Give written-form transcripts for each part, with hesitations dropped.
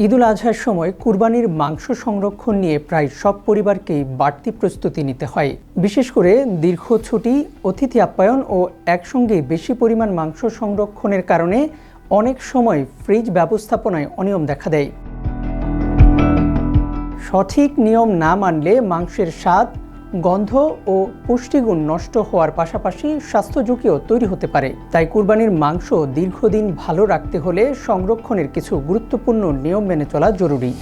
ঈদুল আজহার সময় কুরবানির মাংস সংরক্ষণ নিয়ে প্রায় সব পরিবারকেই বাড়তি প্রস্তুতি নিতে হয়। বিশেষ করে দীর্ঘ ছুটি, অতিথি আপ্যায়ন ও একসঙ্গে বেশি পরিমাণ মাংস সংরক্ষণের কারণে অনেক সময় ফ্রিজ ব্যবস্থাপনায় অনিয়ম দেখা দেয়। সঠিক নিয়ম না মানলে মাংসের স্বাদ, গন্ধ ও পুষ্টিগুণ নষ্ট হওয়ার পাশাপাশি স্বাস্থ্য ঝুঁকিও তৈরি হতে পারে। তাই কুরবানির মাংস দীর্ঘদিন ভালো রাখতে হলে সংরক্ষণের কিছু গুরুত্বপূর্ণ নিয়ম মেনে চলা জরুরি।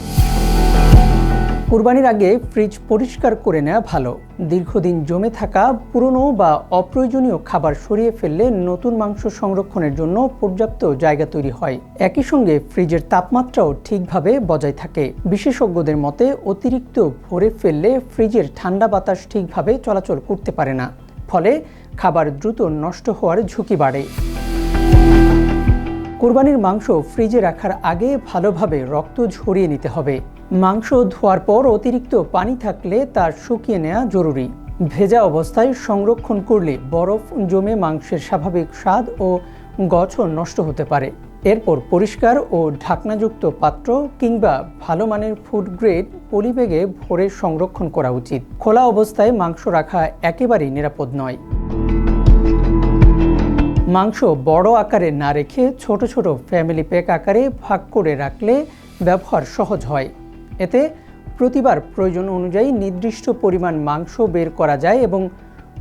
কুরবানির আগে ফ্রিজ পরিষ্কার করে নেওয়া ভালো। দীর্ঘদিন জমে থাকা পুরনো বা অপ্রয়োজনীয় খাবার সরিয়ে ফেললে নতুন মাংস সংরক্ষণের জন্য পর্যাপ্ত জায়গা তৈরি হয়। একই সঙ্গে ফ্রিজের তাপমাত্রাও ঠিকভাবে বজায় থাকে। বিশেষজ্ঞদের মতে অতিরিক্ত ভরে ফেললে ফ্রিজের ঠান্ডা বাতাস ঠিকভাবে চলাচল করতে পারে না, ফলে খাবার দ্রুত নষ্ট হওয়ার ঝুঁকি বাড়ে। কুরবানির মাংস ফ্রিজে রাখার আগে ভালোভাবে রক্ত ঝরিয়ে নিতে হবে। মাংস ধোয়ার পর অতিরিক্ত পানি থাকলে তা শুকিয়ে নেওয়া জরুরি। ভেজা অবস্থায় সংরক্ষণ করলে বরফ জমে মাংসের স্বাভাবিক স্বাদ ও গঠন নষ্ট হতে পারে। এরপর পরিষ্কার ও ঢাকনাযুক্ত পাত্র কিংবা ভালো মানের ফুড গ্রেড পলিব্যাগে ভরে সংরক্ষণ করা উচিত। খোলা অবস্থায় মাংস রাখা একেবারেই নিরাপদ নয়। মাংস বড় আকারে না রেখে ছোট ছোট ফ্যামিলি প্যাক আকারে ভাগ করে রাখলে ব্যবহার সহজ হয়। এতে প্রতিবার প্রয়োজন অনুযায়ী নির্দিষ্ট পরিমাণ মাংস বের করা যায় এবং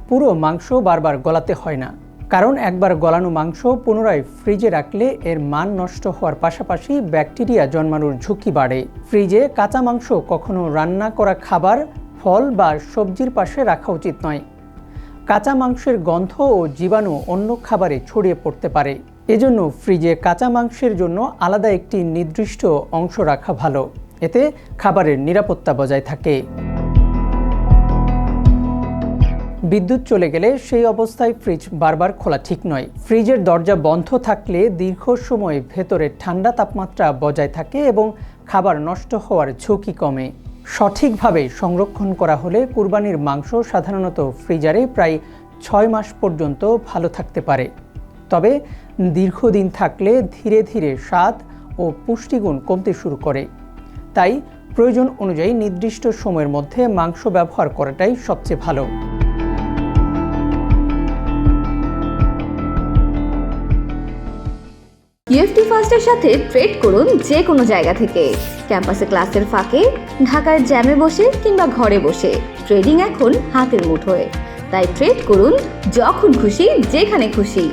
পুরো মাংস বারবার গলাতে হয় না। কারণ একবার গলানো মাংস পুনরায় ফ্রিজে রাখলে এর মান নষ্ট হওয়ার পাশাপাশি ব্যাকটেরিয়া জন্মানোর ঝুঁকি বাড়ে। ফ্রিজে কাঁচা মাংস কখনো রান্না করা খাবার, ফল বা সবজির পাশে রাখা উচিত নয়। কাঁচা মাংসের গন্ধ ও জীবাণু অন্য খাবারে ছড়িয়ে পড়তে পারে। এজন্য ফ্রিজে কাঁচা মাংসের জন্য আলাদা একটি নির্দিষ্ট অংশ রাখা ভালো। এতে খাবারের নিরাপত্তা বজায় থাকে। বিদ্যুৎ চলে গেলে সেই অবস্থায় ফ্রিজ বারবার খোলা ঠিক নয়। ফ্রিজের দরজা বন্ধ থাকলে দীর্ঘ সময় ভেতরে ঠান্ডা তাপমাত্রা বজায় থাকে এবং খাবার নষ্ট হওয়ার ঝুঁকি কমে। সঠিকভাবে সংরক্ষণ করা হলে কুরবানির মাংস সাধারণত ফ্রিজারে প্রায় 6 মাস পর্যন্ত ভালো থাকতে পারে। তবে দীর্ঘদিন থাকলে ধীরে ধীরে স্বাদ ও পুষ্টিগুণ কমতে শুরু করে। তাই প্রয়োজন অনুযায়ী নির্দিষ্ট সময়ের মধ্যে মাংস ব্যবহার করাটাই সবচেয়ে ভালো। ইএফটি ফার্স্টের সাথে ট্রেড করুন যে কোনো জায়গা থেকে। ক্যাম্পাসে ক্লাসের ফাঁকে, ঢাকার জ্যামে বসে কিংবা ঘরে বসে ট্রেডিং এখন হাতের মুঠোয়। তাই ট্রেড করুন যখন খুশি, যেখানে খুশি।